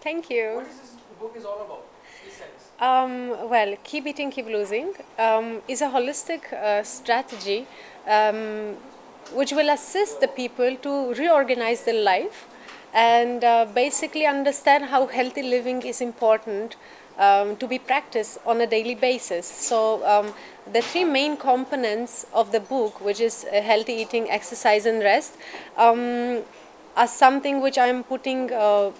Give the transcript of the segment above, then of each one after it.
Thank you. What is this book is all about? Please tell us. Well, Keep Eating, Keep Losing is a holistic strategy which will assist the people to reorganize their life and basically understand how healthy living is important to be practiced on a daily basis. So, the three main components of the book, which is healthy eating, exercise, and rest, as something which I'm putting a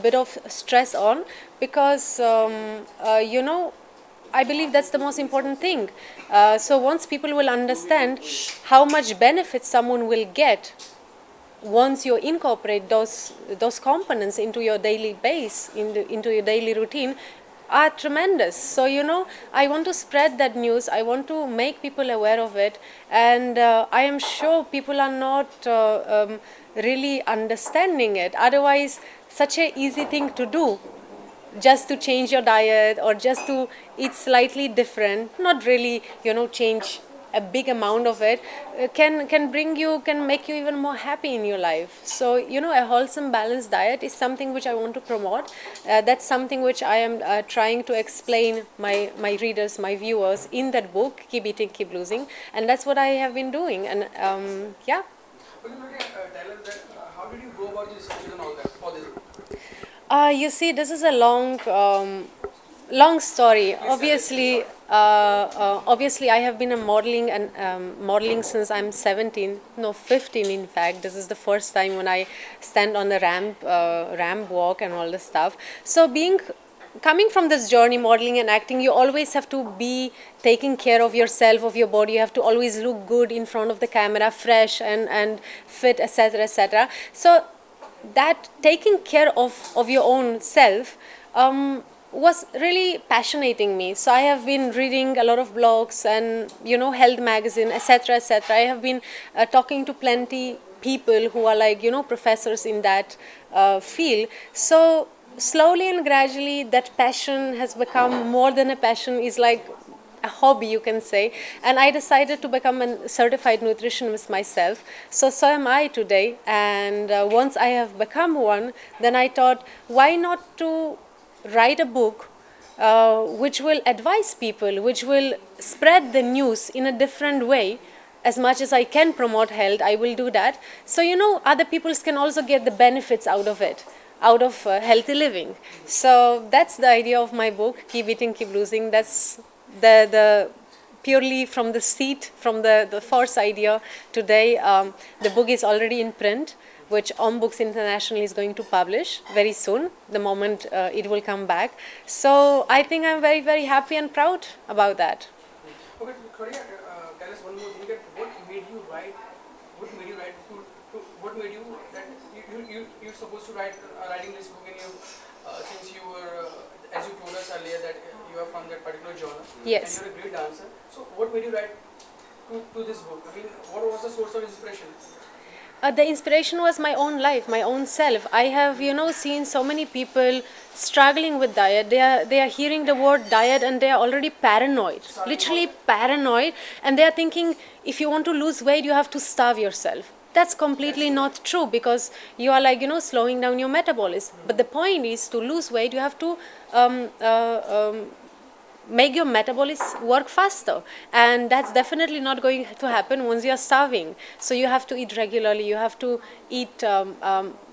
bit of stress on because I believe that's the most important thing. So once people will understand how much benefit someone will get once you incorporate those components into your daily base into your daily routine are tremendous. So I want to spread that news, I want to make people aware of it, and I am sure people are not really understanding it. Otherwise, such a easy thing to do, just to change your diet or just to eat slightly different, not really change a big amount of it, can make you even more happy in your life. So a wholesome balanced diet is something which I want to promote. That's something which I am trying to explain my readers, my viewers, in that book, Keep Eating, Keep Losing, and that's what I have been doing. And yeah. But you tell us that how did you go about the research and all that for this book? You see, this is a long story. Please tell us. In short. Obviously, I have been a modeling and modeling since I'm 17, no 15 in fact. This is the first time when I stand on the ramp walk and all this stuff. So coming from this journey, modeling and acting, you always have to be taking care of yourself, of your body. You have to always look good in front of the camera, fresh and fit, etc., etc. So that taking care of your own self was really passionating me. So I have been reading a lot of blogs and health magazine, etc., etc. I have been talking to plenty people who are like professors in that field. So slowly and gradually that passion has become more than a passion, is like a hobby, you can say. And I decided to become a certified nutritionist myself. So am I today. And once I have become one, then I thought, why not to write a book which will advise people, which will spread the news in a different way. As much as I can promote health, I will do that. So other people can also get the benefits out of it, out of healthy living. So that's the idea of my book, Keep Eating, Keep Losing. That's the purely from the seed, from the force idea today. The book is already in print, which Om Books International is going to publish very soon, the moment it will come back. So I think I'm very, very happy and proud about that. Okay, Claudia, tell us one more thing. That what made you write? What made you write what made you that you're supposed to writing this book, and you since you were as you told us earlier that you are from that particular genre, and Yes. you're a great dancer. So what made you write to this book? I mean, what was the source of inspiration? The inspiration was my own life, my own self. I have, seen so many people struggling with diet. They are hearing the word diet and they are already paranoid, literally paranoid, and they are thinking if you want to lose weight, you have to starve yourself. That's completely not true, because you are like slowing down your metabolism. But the point is, to lose weight, you have to um, uh, um, make your metabolism work faster, and that's definitely not going to happen once you are starving. So you have to eat regularly, you have to eat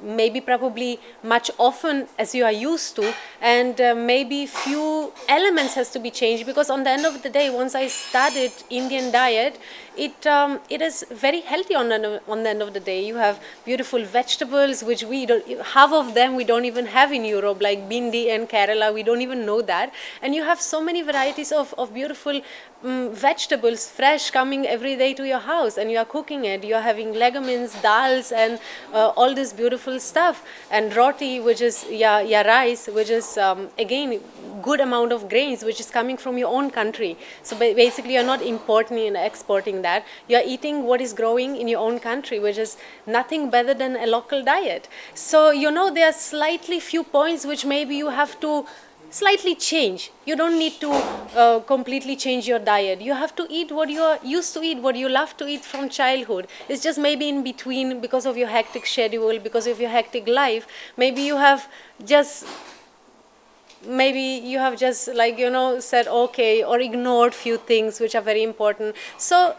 maybe probably much often as you are used to, and maybe few elements has to be changed, because on the end of the day, once I started Indian diet, it is very healthy. On the end of the day, you have beautiful vegetables which we don't, half of them we don't even have in Europe, like bindi and Kerala, we don't even know that. And you have so many varieties of beautiful vegetables, fresh, coming every day to your house, and you are cooking it, you are having legumes, dals, and all this beautiful stuff, and roti, which is rice, which is again good amount of grains, which is coming from your own country. So basically you're not importing and exporting that, you're eating what is growing in your own country, which is nothing better than a local diet. So there are slightly few points which maybe you have to slightly change. You don't need to completely change your diet. You have to eat what you are used to eat, what you love to eat from childhood. It's just maybe in between, because of your hectic schedule, because of your hectic life, maybe you have just like, said okay, or ignored few things which are very important. So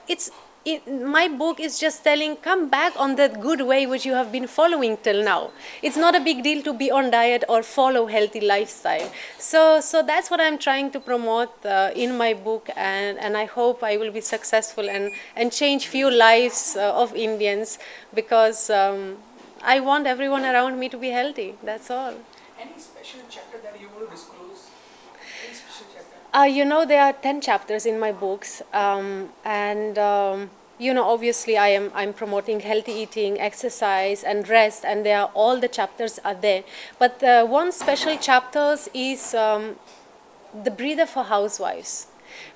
my book is just telling, come back on that good way which you have been following till now. It's not a big deal to be on diet or follow healthy lifestyle. So that's what I'm trying to promote in my book, and I hope I will be successful and change few lives of Indians, because I want everyone around me to be healthy. That's all. Any special chapter that you want to disclose? Any special chapter? There are 10 chapters in my books, obviously I'm promoting healthy eating, exercise, and rest, and all the chapters are there. But one special chapters is the breather for housewives,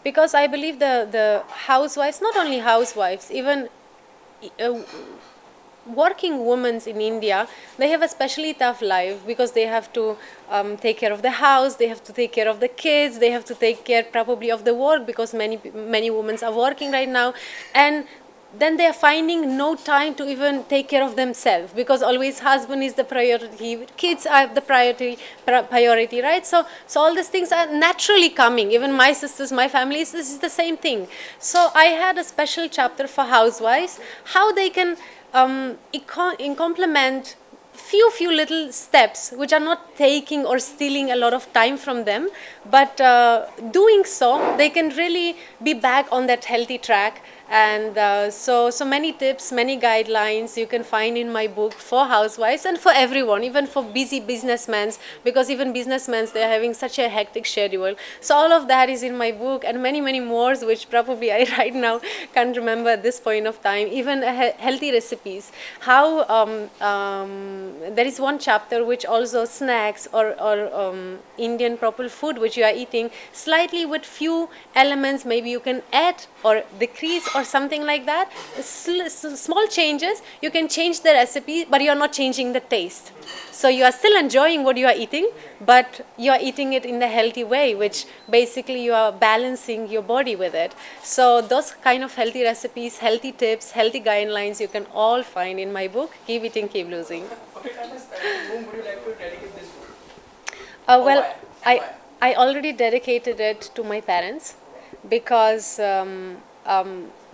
because I believe the housewives, not only housewives, even uh, working women in India, they have a especially tough life, because they have to take care of the house, they have to take care of the kids, they have to take care probably of the work, because many women are working right now, and then they are finding no time to even take care of themselves, because always husband is the priority, kids are the priority, right? So all these things are naturally coming. Even my sisters, my families, this is the same thing. So I had a special chapter for housewives, how they can complement few little steps which are not taking or stealing a lot of time from them, but doing so they can really be back on that healthy track. And so many tips, many guidelines you can find in my book for housewives and for everyone, even for busy businessmen, because even businessmen, they are having such a hectic schedule. So all of that is in my book, and many more which probably I right now can't remember at this point of time. Even healthy recipes, how there is one chapter which also snacks or Indian proper food which you are eating, slightly with few elements maybe you can add or decrease or something like that. Small changes, you can change the recipe, but you are not changing the taste. So you are still enjoying what you are eating, but you are eating it in a healthy way, which basically you are balancing your body with it. So those kind of healthy recipes, healthy tips, healthy guidelines, you can all find in my book, Keep Eating, Keep Losing. Okay, tell us, whom would you like to dedicate this book? Well, Why? I Why? I already dedicated it to my parents, because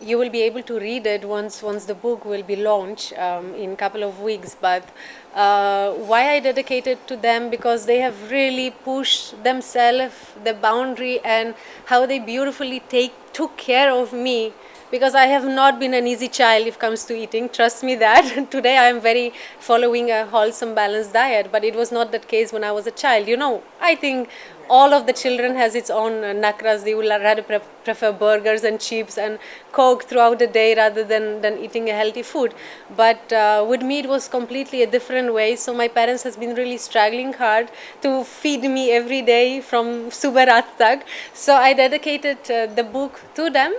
you will be able to read it once the book will be launched in couple of weeks. But why I dedicated to them, because they have really pushed themselves the boundary, and how they beautifully took care of me, because I have not been an easy child if it comes to eating. Trust me that. Today I am very following a wholesome, balanced diet, but it was not that case when I was a child. I think all of the children has its own nakras. They will rather prefer burgers and chips and coke throughout the day rather than eating a healthy food. But with me it was completely a different way. So my parents has been really struggling hard to feed me every day from subarat tak. So I dedicated the book to them,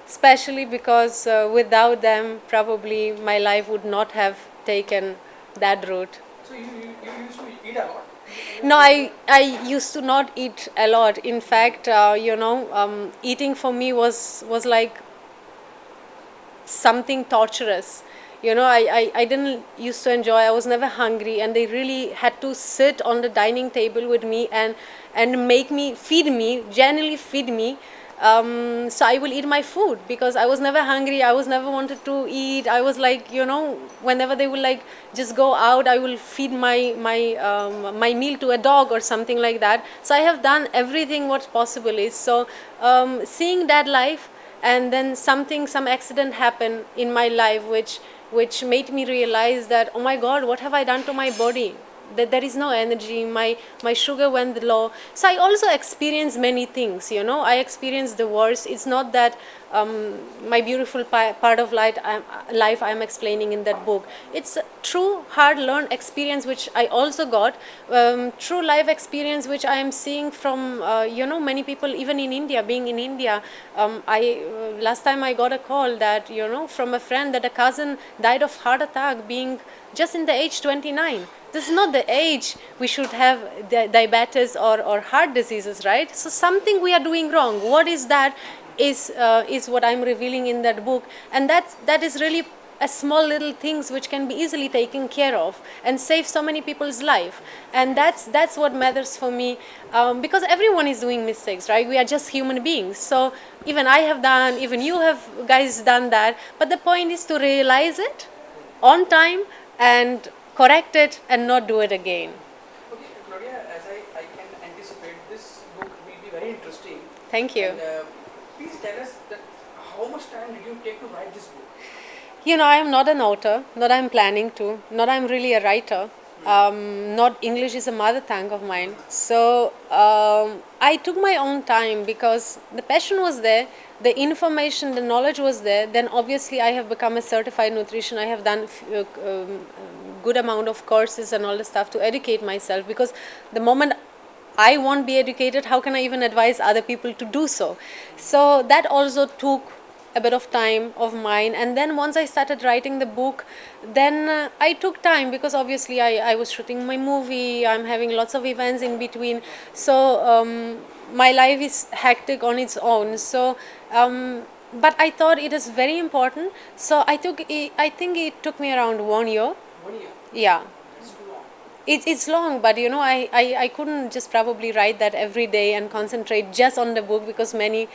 especially because without them probably my life would not have taken that route. So you used to eat a lot? No, I used to not eat a lot. In fact, eating for me was like something torturous. I didn't used to enjoy. I was never hungry, and they really had to sit on the dining table with me and make me feed me, genuinely feed me. So I will eat my food, because I was never hungry. I was never wanted to eat. I was like, whenever they will like just go out, I will feed my meal to a dog or something like that. So I have done everything what possible is. So seeing that life, and then some accident happened in my life which made me realize that, oh my god, what have I done to my body, that there is no energy, my sugar went low. So I also experienced many things. I experienced the worst. It's not that my beautiful part of life I'm explaining in that book. It's a true hard learned experience which I also got, true life experience which I am seeing from many people, even in India. Being in India, I last time I got a call that from a friend, that a cousin died of heart attack being just in the age 29. this is not the age we should have diabetes or heart diseases, right? So something we are doing wrong. What is that? Is what I'm revealing in that book, and that is really a small little things which can be easily taken care of and save so many people's life. And that's what matters for me, because everyone is doing mistakes, right? We are just human beings. So even I have done, even you have guys done that, but the point is to realize it on time and correct it and not do it again. Okay, Claudia, as I can anticipate, this book will be very interesting. Thank you. And please tell us that how much time did you take to write this book? You know, I am not an author, not I'm planning to, not I'm really a writer. Not English is a mother tongue of mine. So I took my own time because the passion was there, the information, the knowledge was there. Then obviously I have become a certified nutrition. I have done good amount of courses and all the stuff to educate myself, because the moment I won't be educated, how can I even advise other people to do so? So that also took a bit of time of mine. And then once I started writing the book, then I took time, because obviously I was shooting my movie, I'm having lots of events in between. So my life is hectic on its own. So but I thought it is very important. So I think it took me around 1 year. 1 year. Yeah, That's too long. it's long, but you know, I couldn't just probably write that every day and concentrate just on the book, because many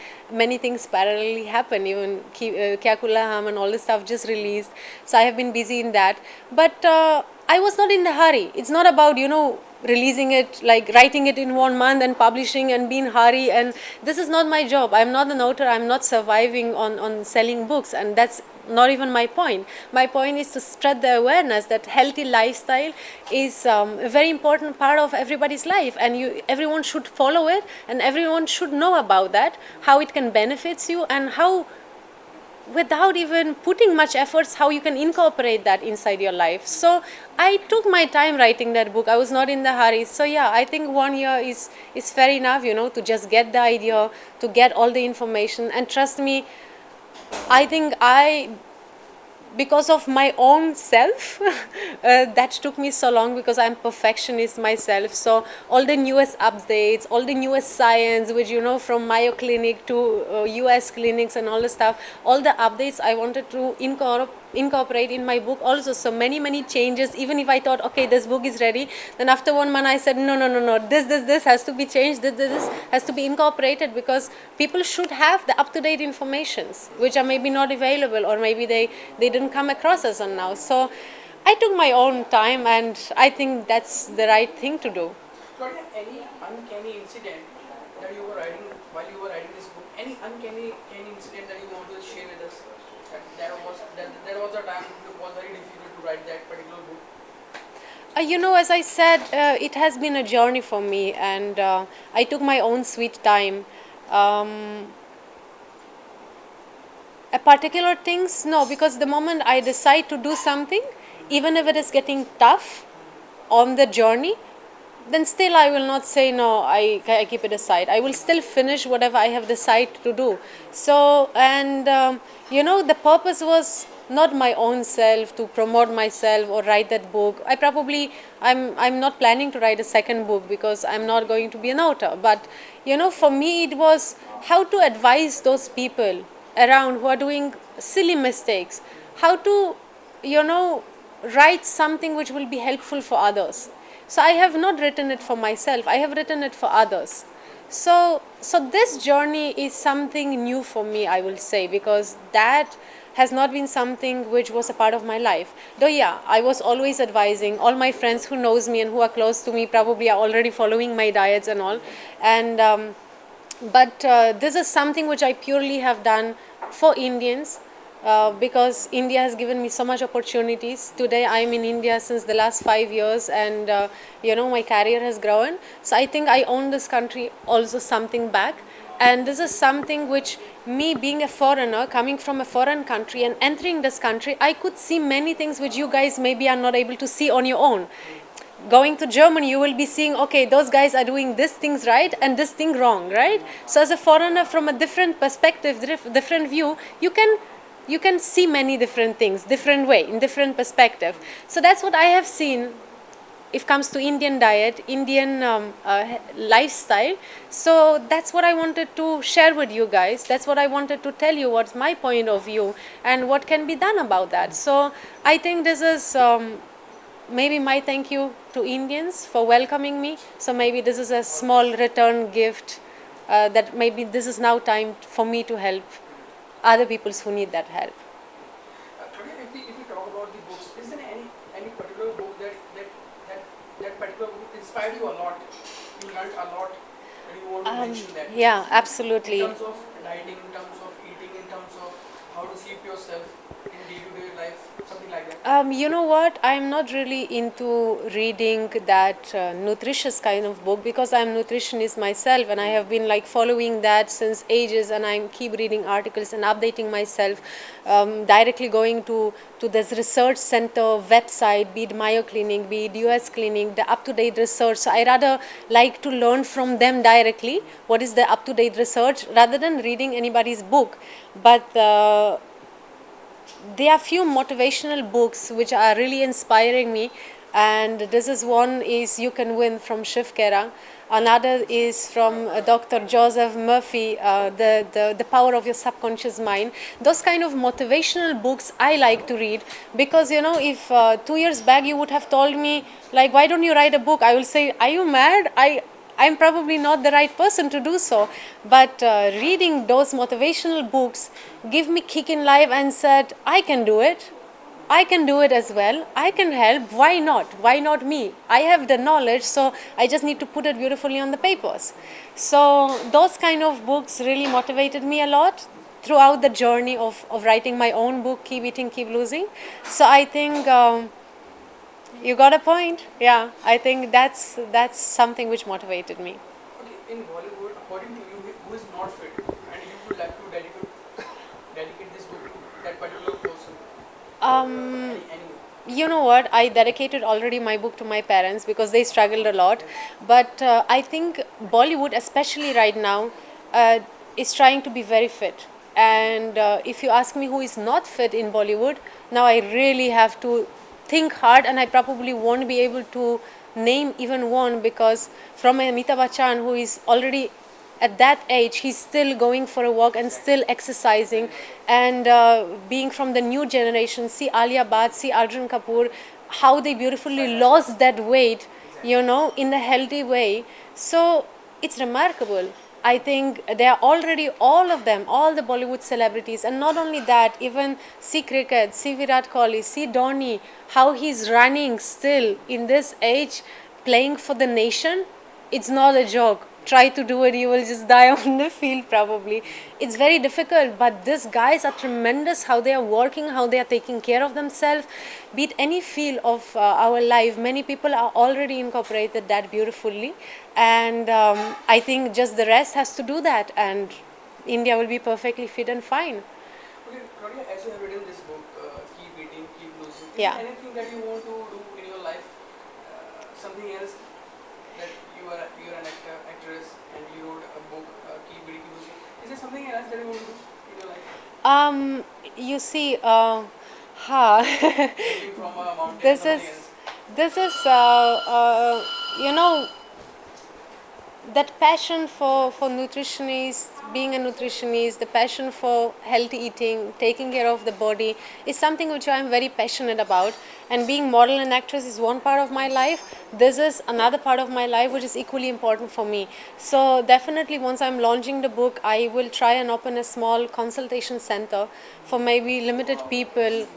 things parallelly happen. Even Kya Kulla Hum and all this stuff just released, so I have been busy in that. But I was not in the hurry. It's not about, you know, releasing it, like writing it in 1 month and publishing and be in hurry. And this is not my job. I'm not an author. I'm not surviving on selling books, and that's not even my point. My point is to spread the awareness that healthy lifestyle is a very important part of everybody's life, and everyone should follow it, and everyone should know about that, how it can benefit you, and how, without even putting much efforts, how you can incorporate that inside your life. So I took my time writing that book. I was not in the hurry. So yeah, I think 1 year is fair enough, you know, to just get the idea, to get all the information. And trust me, I think because of my own self, that took me so long, because I'm perfectionist myself. So all the newest updates, all the newest science, which, you know, from Mayo Clinic to US clinics and all the stuff, all the updates I wanted to incorporate in my book also. So many changes. Even if I thought, okay, this book is ready, then after 1 month I said, no, this has to be changed, this has to be incorporated, because people should have the up-to-date informations which are maybe not available, or maybe they didn't come across as on now. So I took my own time, and I think that's the right thing to do. Claudia, any uncanny incident that you were writing while you were writing this book? Any uncanny incident that you want to share with us? That was a time it was very difficult to write that particular book. You know, as I said, it has been a journey for me, and I took my own sweet time. A particular things, no, because the moment I decide to do something, even if it is getting tough on the journey, then still I will not say no, I keep it aside. I will still finish whatever I have decided to do. So, and you know, the purpose was not my own self to promote myself or write that book. I'm not planning to write a second book, because I'm not going to be an author. But you know, for me it was how to advise those people around who are doing silly mistakes, how to, you know, write something which will be helpful for others. So I have not written it for myself, I have written it for others. So this journey is something new for me, I will say, because that has not been something which was a part of my life. Though yeah, I was always advising. All my friends who knows me and who are close to me probably are already following my diets and all. And but this is something which I purely have done for Indians, because India has given me so much opportunities. Today I am in India since the last 5 years, and you know, my career has grown. So I think I own this country also something back. And this is something which, me being a foreigner, coming from a foreign country and entering this country, I could see many things which you guys maybe are not able to see on your own. Going to Germany, you will be seeing, okay, those guys are doing this things right and this thing wrong, right? So as a foreigner, from a different perspective, different view, you can see many different things, different way, in different perspective. So that's what I have seen. if comes to Indian diet, Indian lifestyle. So that's what I wanted to share with you guys. That's what I wanted to tell you. What's my point of view and what can be done about that. So I think this is. Maybe my thank you to Indians for welcoming me. So maybe this is a small return gift that maybe this is now time for me to help other peoples who need that help. Claudia, if we talk about the books, is there any particular book that that particular book inspired you a lot? You learned a lot, and you want to mention that Yeah, in absolutely. terms of dieting, in terms of eating, in terms of how to keep yourself in day-to-day life, something like that. You know what? I'm not really into reading that nutritious kind of book because I'm nutritionist myself and I have been like following that since ages and I keep reading articles and updating myself, directly going to this research center website, be it Mayo Clinic, be it US Clinic, the up-to-date research. So I rather like to learn from them directly what is the up-to-date research rather than reading anybody's book. But there are few motivational books which are really inspiring me, and this is one is You Can Win from Shiv Kera. Another is from Dr. Joseph Murphy, the Power of Your Subconscious Mind. Those kind of motivational books I like to read because, you know, if 2 years back you would have told me, like, why don't you write a book? I will say, are you mad? I'm probably not the right person to do so. But reading those motivational books give me kick in life and said, I can do it. I can do it as well. I can help. Why not? Why not me? I have the knowledge, so I just need to put it beautifully on the papers. So those kind of books really motivated me a lot throughout the journey of writing my own book, Keep Eating, Keep Losing. So I think you got a point. Yeah, I think that's something which motivated me. Okay, in Bollywood, according to you, who is not fit, and you would like to dedicate this book to that particular person, Um, any. you know what? I dedicated already my book to my parents because they struggled a lot. But I think Bollywood, especially right now, uh, is trying to be very fit. And if you ask me who is not fit in Bollywood, now I really have to think hard, and I probably won't be able to name even one because from Amitabh Bachchan, who is already at that age he's still going for a walk and still exercising, and being from the new generation, see Alia Bhatt, see Arjun Kapoor, how they beautifully lost that weight, you know, in a healthy way. So it's remarkable. I think they are already all of them, all the Bollywood celebrities, and not only that, even see cricket, see Virat Kohli, see Dhoni, how he's running still in this age, playing for the nation. It's not a joke. Try to do it, you will just die on the field probably. It's very difficult, but these guys are tremendous how they are working, how they are taking care of themselves. Be it any field of our life, many people are already incorporated that beautifully. And I think just the rest has to do that, and India will be perfectly fit and fine. Okay, Claudia, as you have written this book, Keep Eating, Keep Losing, is there Yeah. anything that you want to do in your life? Something else that you're an actress and you wrote a book, Keep Eating, Keep Losing. Is there something else that you want to do in your life? Um, you see, Jumping from a mountain, this something is else. this is you know, that passion for nutritionist, being a nutritionist, the passion for healthy eating, taking care of the body is something which I'm very passionate about. And being model and actress is one part of my life. This is another part of my life which is equally important for me. So definitely once I'm launching the book, I will try and open a small consultation center for maybe limited people,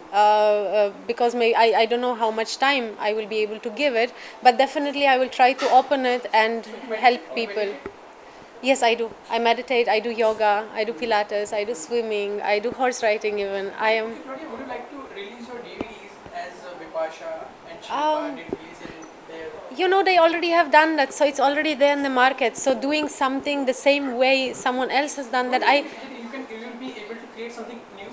because I don't know how much time I will be able to give it, but definitely I will try to open it and So help you people. meditate? Yes, I do. I meditate, I do yoga, I do Pilates, I do swimming, I do horse riding even. I am. Okay, Claudia, would you like to release your DVDs as Bipasha and Shilpa Um, did release in their. you know, they already have done that, so it's already there in the market. So doing something the same way someone else has done Don't that, you I think you will be able to create something new?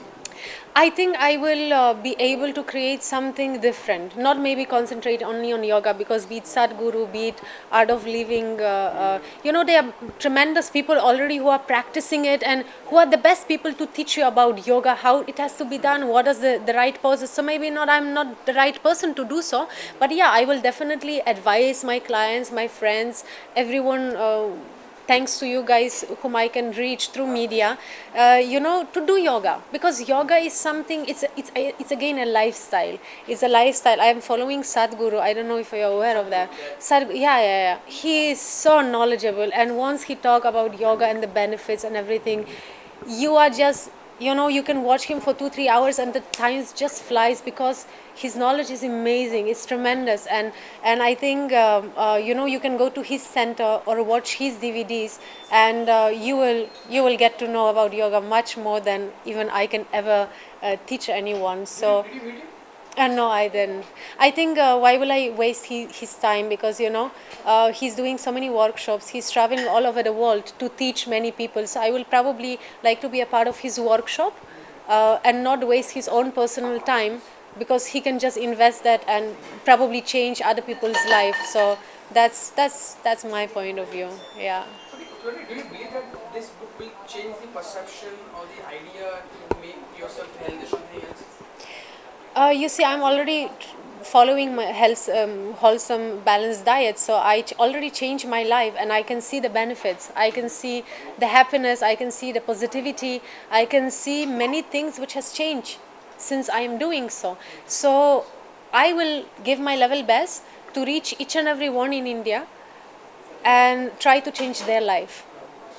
I think I will be able to create something different, not maybe concentrate only on yoga, because be it Sadhguru, be it Art of Living, there are tremendous people already who are practicing it and who are the best people to teach you about yoga, how it has to be done, what is the right poses. So maybe not, I'm not the right person to do so, but yeah, I will definitely advise my clients, my friends, everyone. Thanks to you guys whom I can reach through media, to do yoga, because yoga is something. It's again a lifestyle. It's a lifestyle. I am following Sadhguru. I don't know if you're aware of that. Yeah, yeah, yeah. He is so knowledgeable, and once he talk about yoga and the benefits and everything, you are just, you can watch him for 2 3 hours and the time just flies, because his knowledge is amazing, it's tremendous. And I think you can go to his center or watch his DVDs, and you will get to know about yoga much more than even I can ever teach anyone. So Did you meet him? no, I didn't. I think why will I waste his time? Because he's doing so many workshops. He's traveling all over the world to teach many people. So I will probably like to be a part of his workshop, and not waste his own personal time, because he can just invest that and probably change other people's life. So that's my point of view. Yeah. Okay, Claudia, do you believe that this book will change the perception or the idea to make yourself healthy, something else? You see, I'm already following my health, wholesome, balanced diet. So already changed my life, and I can see the benefits. I can see the happiness. I can see the positivity. I can see many things which has changed since I am doing so. So I will give my level best to reach each and every one in India and try to change their life,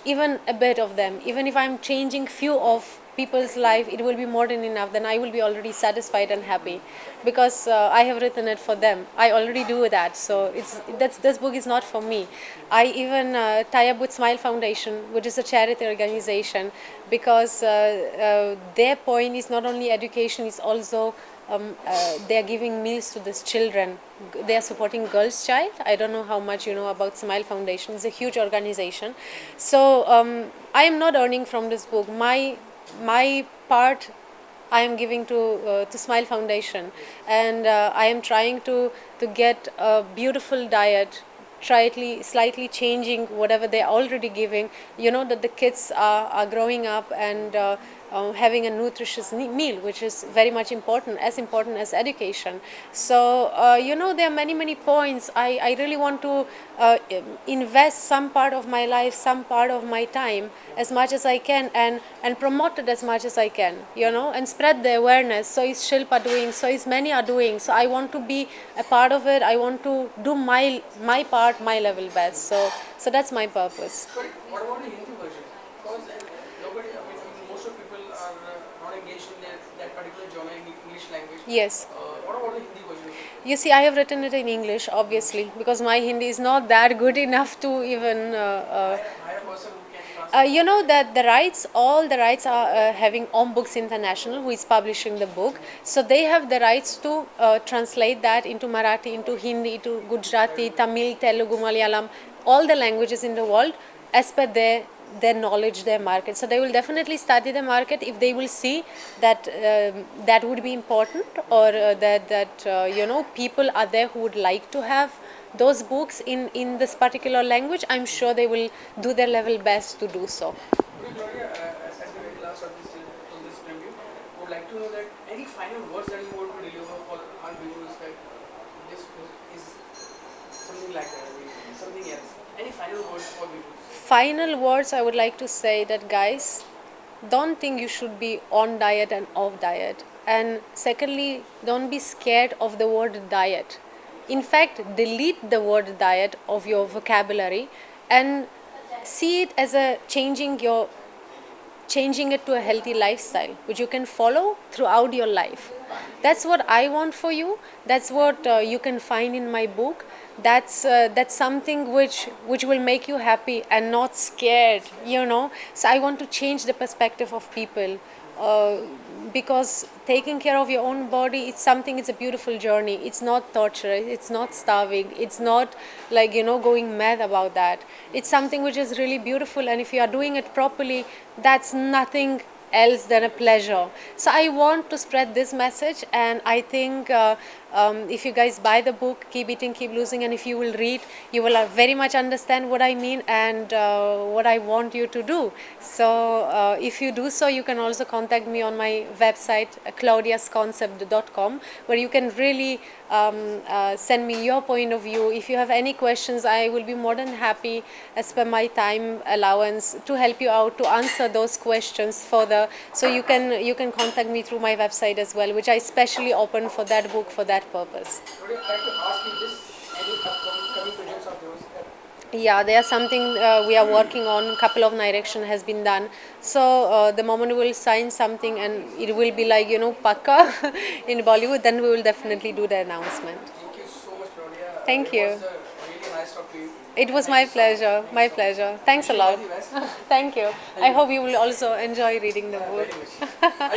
even a bit of them. Even if I'm changing few of people's life, it will be more than enough. Then I will be already satisfied and happy, because I have written it for them. I already do that. So this book is not for me. I even tie up with Smile Foundation, which is a charity organization, because their point is not only education, it's also they are giving meals to these children. They are supporting Girls Child. I don't know how much you know about Smile Foundation. It's a huge organization. So I am not earning from this book. My part I am giving to Smile Foundation, and I am trying to get a beautiful diet, slightly changing whatever they're already giving. That the kids are growing up and having a nutritious meal, which is very much important as education. So there are many points. I really want to invest some part of my life, some part of my time, as much as I can, and promote it as much as I can, and spread the awareness. So is Shilpa doing, so is many are doing. So I want to be a part of it. I want to do my part, my level best. So that's my purpose. But what about the Hindi version? Because nobody, most of people are not engaged in that particular genre in English language. Yes. What about the Hindi version of it? You see, I have written it in English, obviously, because my Hindi is not that good enough to even. Hire a person who can translate. You know that all the rights are having Om Books International, who is publishing the book. So they have the rights to translate that into Marathi, into Hindi, into Gujarati, Tamil, Telugu, Malayalam, all the languages in the world, as per their knowledge, their market. So they will definitely study the market. If they will see that that would be important, or that people are there who would like to have those books in this particular language, I'm sure they will do their level best to do so. Okay, Claudia, at the very last of this interview, would like to know that any final words that you want to deliver for our viewers, that this book is something like that, something else. Any final words for viewers? Final words I would like to say that, guys, don't think you should be on diet and off diet. And secondly, don't be scared of the word diet. In fact, delete the word diet of your vocabulary and see it as a changing it to a healthy lifestyle which you can follow throughout your life. That's what I want for you. That's what you can find in my book. That's something which will make you happy and not scared, so I want to change the perspective of people, uh, because taking care of your own body, it's a beautiful journey. It's not torture, it's not starving, it's not like going mad about that. It's something which is really beautiful, and if you are doing it properly, that's nothing else than a pleasure. So I want to spread this message, and I think if you guys buy the book, Keep Eating, Keep Losing, and if you will read, you will very much understand what I mean and what I want you to do. So if you do so, you can also contact me on my website, claudiasconcept.com, where you can really send me your point of view. If you have any questions, I will be more than happy, as per my time allowance, to help you out to answer those questions further. So you can contact me through my website as well, which I specially opened for that book for that purpose. Claudia, I have to ask you this: any upcoming projects of yours? Yeah, there's something we are working on. Couple of direction has been done. So the moment we will sign something and it will be like, pakka in Bollywood, then we will definitely do the announcement. Thank you so much, Claudia. Thank It was you. really nice talk to you. It was Thank my you so much. pleasure. Thank you My so much. pleasure. Thanks Wish a you all lot. the best. Thank you. Thank I you. hope you will also enjoy reading the book. Very much.